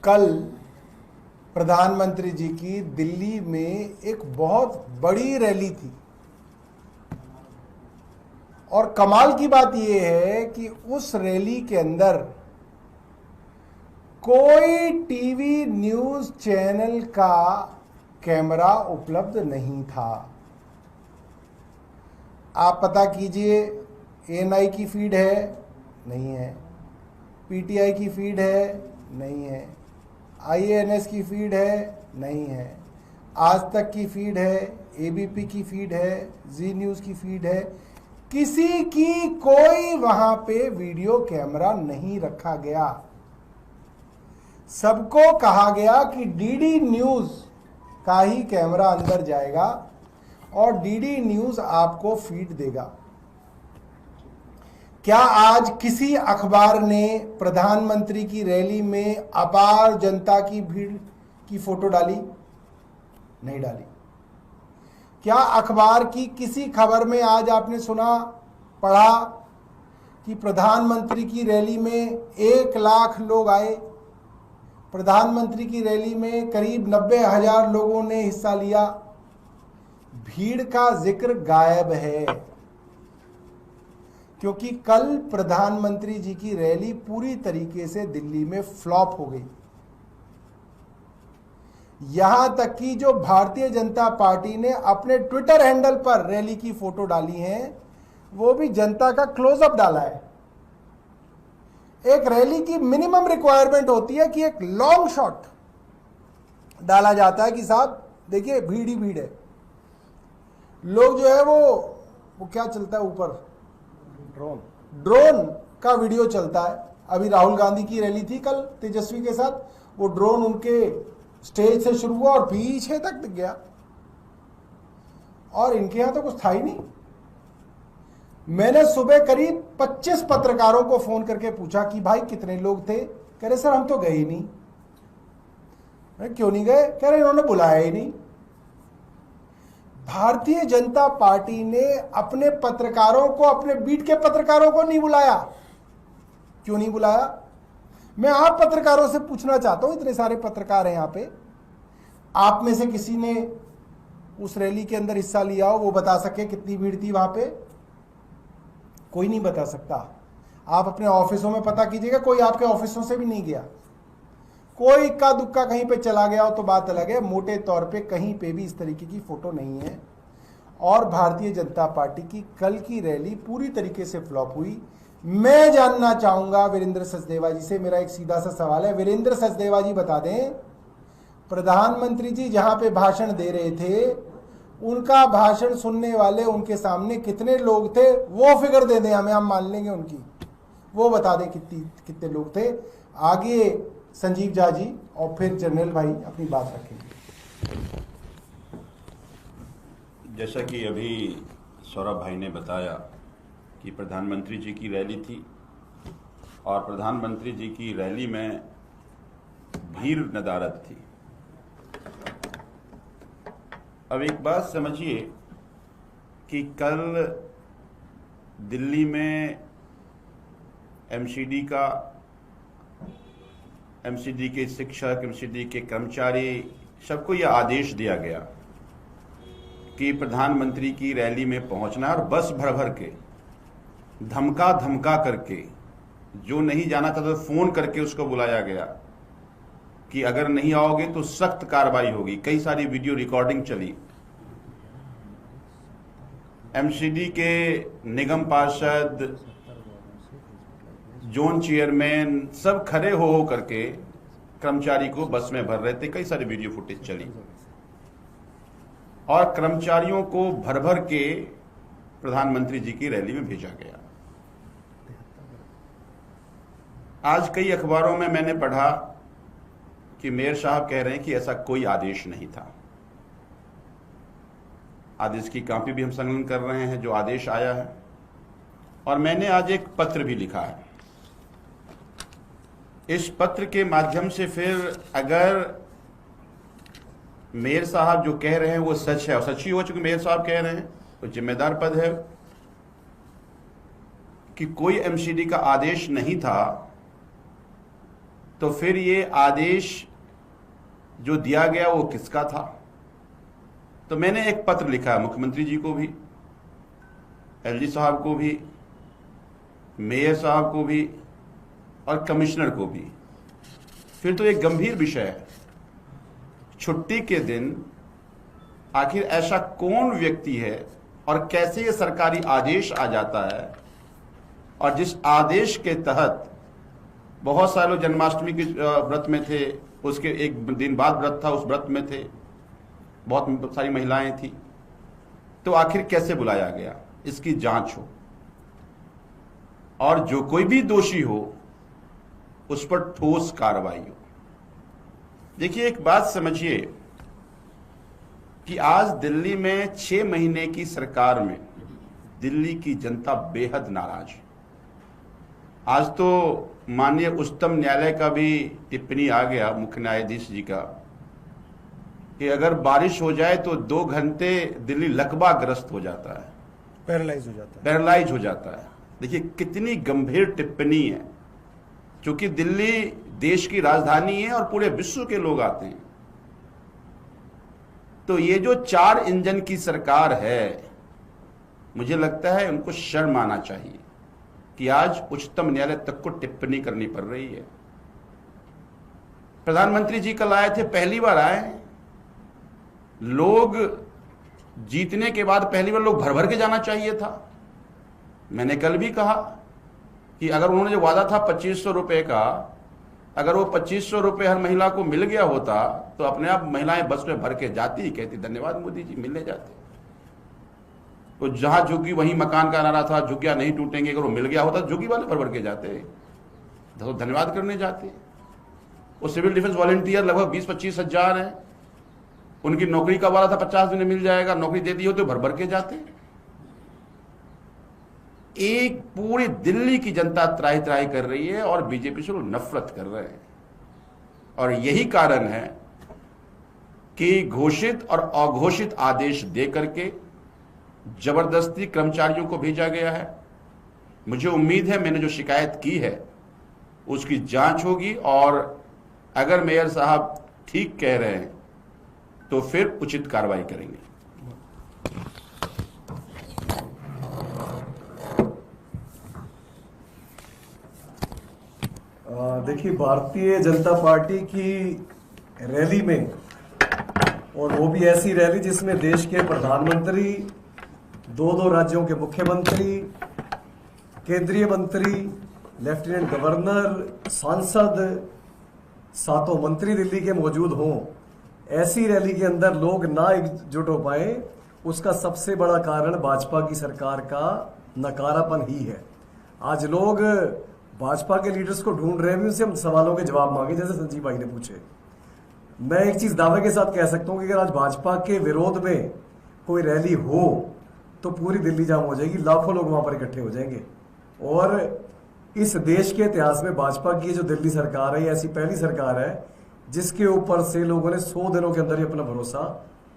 कल प्रधानमंत्री जी की दिल्ली में एक बहुत बड़ी रैली थी और कमाल की बात यह है कि उस रैली के अंदर कोई टीवी न्यूज चैनल का कैमरा उपलब्ध नहीं था। आप पता कीजिए, एएनआई की फीड है, नहीं है। पीटीआई की फीड है, नहीं है। आईएएनएस की फीड है, नहीं है। आज तक की फीड है, एबीपी की फीड है, जी न्यूज़ की फीड है। किसी की कोई वहां पे वीडियो कैमरा नहीं रखा गया। सबको कहा गया कि डीडी न्यूज़ का ही कैमरा अंदर जाएगा और डीडी न्यूज़ आपको फीड देगा। क्या आज किसी अखबार ने प्रधानमंत्री की रैली में अपार जनता की भीड़ की फोटो डाली? नहीं डाली। क्या अखबार की किसी खबर में आज आपने सुना, पढ़ा कि प्रधानमंत्री की रैली में 1 लाख लोग आए? प्रधानमंत्री की रैली में करीब 90,000 लोगों ने हिस्सा लिया। भीड़ का जिक्र गायब है, क्योंकि कल प्रधानमंत्री जी की रैली पूरी तरीके से दिल्ली में फ्लॉप हो गई। यहां तक कि जो भारतीय जनता पार्टी ने अपने ट्विटर हैंडल पर रैली की फोटो डाली है, वो भी जनता का क्लोजअप डाला है। एक रैली की मिनिमम रिक्वायरमेंट होती है कि एक लॉन्ग शॉट डाला जाता है कि साहब देखिए भीड़ ही भीड़ है। लोग जो है वो क्या चलता है ऊपर, ड्रोन का वीडियो चलता है। अभी राहुल गांधी की रैली थी कल तेजस्वी के साथ, वो ड्रोन उनके स्टेज से शुरू हुआ और पीछे तक दिख गया। और इनके यहां तो कुछ था ही नहीं। मैंने सुबह करीब 25 पत्रकारों को फोन करके पूछा कि भाई कितने लोग थे? कह रहे सर हम तो गए ही नहीं। क्यों नहीं गए? कह रहे इन्होंने बुलाया ही नहीं। भारतीय जनता पार्टी ने अपने पत्रकारों को, अपने बीट के पत्रकारों को नहीं बुलाया। क्यों नहीं बुलाया? मैं आप पत्रकारों से पूछना चाहता हूं, इतने सारे पत्रकार हैं यहां पे, आप में से किसी ने उस रैली के अंदर हिस्सा लिया हो, वो बता सके कितनी भीड़ थी वहां पे? कोई नहीं बता सकता। आप अपने ऑफिसों में पता कीजिएगा, कोई आपके ऑफिसों से भी नहीं गया। कोई इक्का दुक्का कहीं पे चला गया हो तो बात अलग है। मोटे तौर पे कहीं पे भी इस तरीके की फोटो नहीं है। और भारतीय जनता पार्टी की कल की रैली पूरी तरीके से फ्लॉप हुई। मैं जानना चाहूंगा वीरेंद्र सचदेवा जी से, मेरा एक सीधा सा सवाल है। वीरेंद्र सचदेवा जी बता दें, प्रधानमंत्री जी जहां पे भाषण दे रहे थे, उनका भाषण सुनने वाले उनके सामने कितने लोग थे? वो फिगर दे दें हमें, हम मान लेंगे उनकी। वो बता दें कितने लोग थे। आगे संजीव झा जी और फिर जनरल भाई अपनी बात रखेंगे। जैसा कि अभी सौरभ भाई ने बताया कि प्रधानमंत्री जी की रैली थी और प्रधानमंत्री जी की रैली में भीड़ नदारद थी। अब एक बात समझिए कि कल दिल्ली में एमसीडी के शिक्षक, एमसीडी के कर्मचारी, सबको यह आदेश दिया गया कि प्रधानमंत्री की रैली में पहुंचना, और बस भर भर के धमका करके, जो नहीं जाना था तो फोन करके उसको बुलाया गया कि अगर नहीं आओगे तो सख्त कार्रवाई होगी। कई सारी वीडियो रिकॉर्डिंग चली। एमसीडी के निगम पार्षद, जोन चेयरमैन सब खड़े हो करके कर्मचारी को बस में भर रहे थे। कई सारी वीडियो फुटेज चली और कर्मचारियों को भर भर के प्रधानमंत्री जी की रैली में भेजा गया। आज कई अखबारों में मैंने पढ़ा कि मेयर साहब कह रहे हैं कि ऐसा कोई आदेश नहीं था। आदेश की कॉपी भी हम संकलन कर रहे हैं जो आदेश आया है, और मैंने आज एक पत्र भी लिखा है। इस पत्र के माध्यम से फिर अगर मेयर साहब जो कह रहे हैं वो सच है, और सच ही हो, चूंकि मेयर साहब कह रहे हैं तो जिम्मेदार पद है कि कोई एमसीडी का आदेश नहीं था, तो फिर ये आदेश जो दिया गया वो किसका था? तो मैंने एक पत्र लिखा मुख्यमंत्री जी को भी, एलजी साहब को भी, मेयर साहब को भी और कमिश्नर को भी। फिर तो एक गंभीर विषय है, छुट्टी के दिन आखिर ऐसा कौन व्यक्ति है और कैसे ये सरकारी आदेश आ जाता है, और जिस आदेश के तहत बहुत सारे लोग जन्माष्टमी के व्रत में थे, उसके एक दिन बाद व्रत था, उस व्रत में थे, बहुत सारी महिलाएं थी, तो आखिर कैसे बुलाया गया, इसकी जांच हो और जो कोई भी दोषी हो उस पर ठोस कार्रवाई हो। देखिए, एक बात समझिए कि आज दिल्ली में 6 महीने की सरकार में दिल्ली की जनता बेहद नाराज है। आज तो माननीय उच्चतम न्यायालय का भी टिप्पणी आ गया, मुख्य न्यायाधीश जी का, कि अगर बारिश हो जाए तो 2 घंटे दिल्ली लकवाग्रस्त हो जाता है, पैरालाइज हो जाता है। देखिए कितनी गंभीर टिप्पणी है, क्योंकि दिल्ली देश की राजधानी है और पूरे विश्व के लोग आते हैं। तो ये जो 4 इंजन की सरकार है, मुझे लगता है उनको शर्म आना चाहिए कि आज उच्चतम न्यायालय तक को टिप्पणी करनी पड़ रही है। प्रधानमंत्री जी कल आए थे, पहली बार आए, लोग जीतने के बाद पहली बार लोग भर भर के जाना चाहिए था। मैंने कल भी कहा कि अगर उन्होंने जो वादा था 2500 रुपए का, अगर वो 2500 रुपए हर महिला को मिल गया होता तो अपने आप महिलाएं बस में भर के जाती, कहती धन्यवाद मोदी जी, मिलने जाते। तो जहां झुग्गी वहीं मकान का नारा था, झुग्गियां नहीं टूटेंगे, अगर वो मिल गया होता तो झुग्गी वाले भर भर के जाते, तो धन्यवाद करने जाते। वो सिविल डिफेंस वॉलंटियर लगभग 20-25 हजार हैं, उनकी नौकरी का वादा था 50 दिन में मिल जाएगा, नौकरी दे दी हो तो भर भर के जाते। एक पूरी दिल्ली की जनता त्राही त्राही कर रही है और बीजेपी से लोग नफरत कर रहे हैं, और यही कारण है कि घोषित और अघोषित आदेश दे करके जबरदस्ती कर्मचारियों को भेजा गया है। मुझे उम्मीद है मैंने जो शिकायत की है उसकी जांच होगी, और अगर मेयर साहब ठीक कह रहे हैं तो फिर उचित कार्रवाई करेंगे। देखिए, भारतीय जनता पार्टी की रैली में, और वो भी ऐसी रैली जिसमें देश के प्रधानमंत्री, 2 राज्यों के मुख्यमंत्री, केंद्रीय मंत्री, लेफ्टिनेंट गवर्नर, सांसद, 7 मंत्री दिल्ली के मौजूद हों, ऐसी रैली के अंदर लोग ना एकजुट हो पाए, उसका सबसे बड़ा कारण भाजपा की सरकार का नकारापन ही है। आज लोग भाजपा के लीडर्स को ढूंढ रहे हैं, उनसे हम सवालों के जवाब मांगे, जैसे संजीव भाई ने पूछे। मैं एक चीज दावे के साथ कह सकता हूं कि अगर आज भाजपा के विरोध में कोई रैली हो तो पूरी दिल्ली जाम हो जाएगी, लाखों लोग वहां पर इकट्ठे हो जाएंगे। और इस देश के इतिहास में भाजपा की जो दिल्ली सरकार है, ये ऐसी पहली सरकार है जिसके ऊपर से लोगों ने 100 दिनों के अंदर ही अपना भरोसा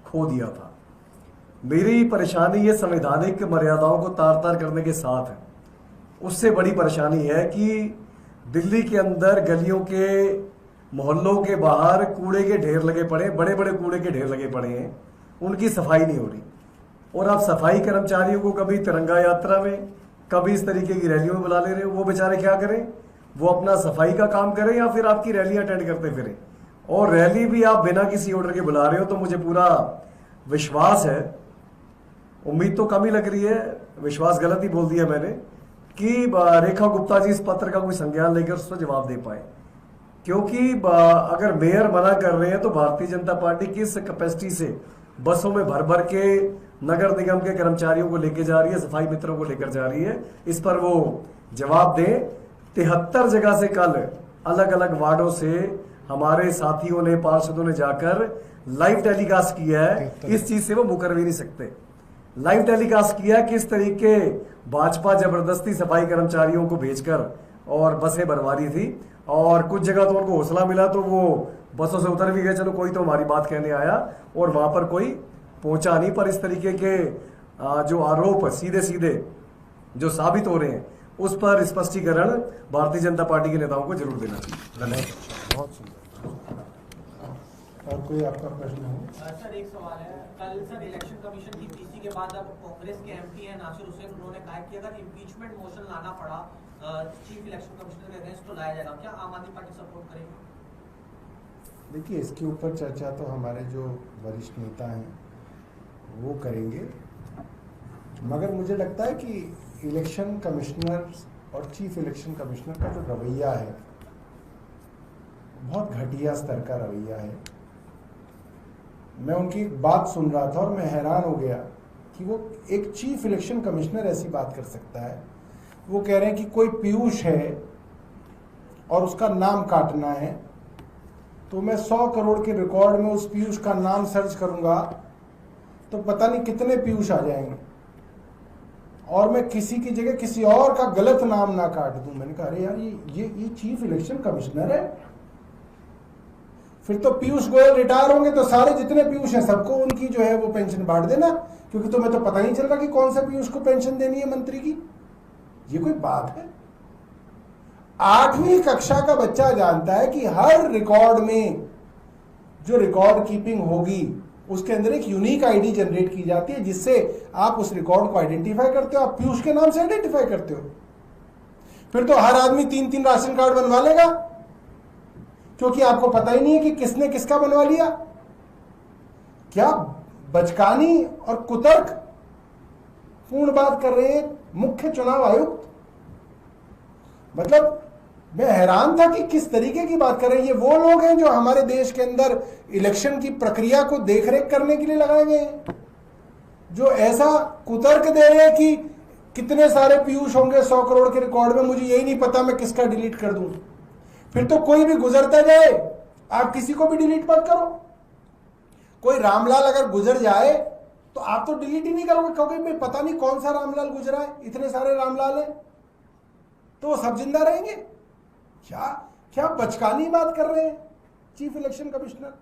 खो दिया था। मेरी परेशानी ये संवैधानिक मर्यादाओं को तार तार करने के साथ है। उससे बड़ी परेशानी है कि दिल्ली के अंदर गलियों के, मोहल्लों के बाहर कूड़े के ढेर लगे पड़े, बड़े बड़े कूड़े के ढेर लगे पड़े हैं, उनकी सफाई नहीं हो रही। और आप सफाई कर्मचारियों को कभी तिरंगा यात्रा में, कभी इस तरीके की रैलियों में बुला ले रहे हो। वो बेचारे क्या करें? वो अपना सफाई का काम करें या फिर आपकी रैलियां अटेंड करते फिरें। और रैली भी आप बिना किसी ऑर्डर के बुला रहे हो। तो मुझे पूरा विश्वास है, उम्मीद तो कम ही लग रही है, विश्वास गलत ही बोल दिया मैंने, कि रेखा गुप्ता जी इस पत्र का कोई संज्ञान लेकर उसको जवाब दे पाए। क्योंकि अगर मेयर मना कर रहे हैं तो भारतीय जनता पार्टी किस कैपेसिटी से बसों में भर भर के नगर निगम के कर्मचारियों को लेकर जा रही है, सफाई मित्रों को लेकर जा रही है, इस पर वो जवाब दें। 73 जगह से कल अलग अलग वार्डों से हमारे साथियों ने, पार्षदों ने जाकर लाइव टेलीकास्ट किया है। इस चीज से वो मुकर भी नहीं सकते। लाइव टेलीकास्ट किया किस तरीके भाजपा जबरदस्ती सफाई कर्मचारियों को भेजकर और बसें भरवा रही थी, और कुछ जगह तो उनको हौसला मिला तो वो बसों से उतर भी गए, चलो कोई तो हमारी बात कहने आया, और वहां पर कोई पहुंचा नहीं। पर इस तरीके के जो आरोप सीधे सीधे जो साबित हो रहे हैं, उस पर स्पष्टीकरण भारतीय जनता पार्टी के नेताओं को जरूर देना चाहिए। धन्यवाद। बहुत सुंदर। और कोई आपका प्रश्न हो? सर एक सवाल है, कल सर इलेक्शन कमीशन की पीसी के बाद अब कांग्रेस के एमपी हैं नासिर हुसैन, उन्होंने कहा कि अगर इम्पीचमेंट मोशन लाना पड़ा चीफ इलेक्शन कमिश्नर के अगेंस्ट तो लाया जाएगा, क्या आम आदमी पार्टी सपोर्ट करेगी? देखिए, इसके ऊपर चर्चा तो हमारे जो वरिष्ठ नेता हैं वो करेंगे, मगर मुझे लगता है कि इलेक्शन कमिश्नर और चीफ इलेक्शन कमिश्नर का जो रवैया है बहुत घटिया स्तर का रवैया है। मैं उनकी एक बात सुन रहा था और मैं हैरान हो गया कि वो एक चीफ इलेक्शन कमिश्नर ऐसी बात कर सकता है। वो कह रहे हैं कि कोई पीयूष है और उसका नाम काटना है, तो मैं 100 करोड़ के रिकॉर्ड में उस पीयूष का नाम सर्च करूंगा तो पता नहीं कितने पीयूष आ जाएंगे, और मैं किसी की जगह किसी और का गलत नाम ना काट दूं। मैंने कहा अरे यार, ये चीफ इलेक्शन कमिश्नर है। फिर तो पीयूष गोयल रिटायर होंगे तो सारे जितने पीयूष हैं सबको उनकी जो है वो पेंशन बांट देना, क्योंकि तुम्हें तो पता नहीं चल रहा कि कौन सा पीयूष को पेंशन देनी है मंत्री की। ये कोई बात है? 8वीं कक्षा का बच्चा जानता है कि हर रिकॉर्ड में जो रिकॉर्ड कीपिंग होगी उसके अंदर एक यूनिक आईडी जनरेट की जाती है, जिससे आप उस रिकॉर्ड को आइडेंटिफाई करते हो, आप पीयूष के नाम से आइडेंटिफाई करते हो। फिर तो हर आदमी 3-3 राशन कार्ड बनवा लेगा, क्योंकि आपको पता ही नहीं है कि किसने किसका बनवा लिया। क्या बचकानी और कुतर्क पूर्ण बात कर रहे हैं मुख्य चुनाव आयुक्त। मतलब मैं हैरान था कि किस तरीके की बात कर रहे हैं। ये वो लोग हैं जो हमारे देश के अंदर इलेक्शन की प्रक्रिया को देखरेख करने के लिए लगाए गए हैं, जो ऐसा कुतर्क दे रहे हैं कि कितने सारे पीयूष होंगे 100 करोड़ के रिकॉर्ड में, मुझे यही नहीं पता मैं किसका डिलीट कर दूं। फिर तो कोई भी गुजरता जाए, आप किसी को भी डिलीट मत करो। कोई रामलाल अगर गुजर जाए तो आप तो डिलीट ही नहीं करोगे, क्योंकि भाई पता नहीं कौन सा रामलाल गुजरा है, इतने सारे रामलाल हैं, तो वो सब जिंदा रहेंगे। क्या क्या बचकानी बात कर रहे हैं चीफ इलेक्शन कमिश्नर।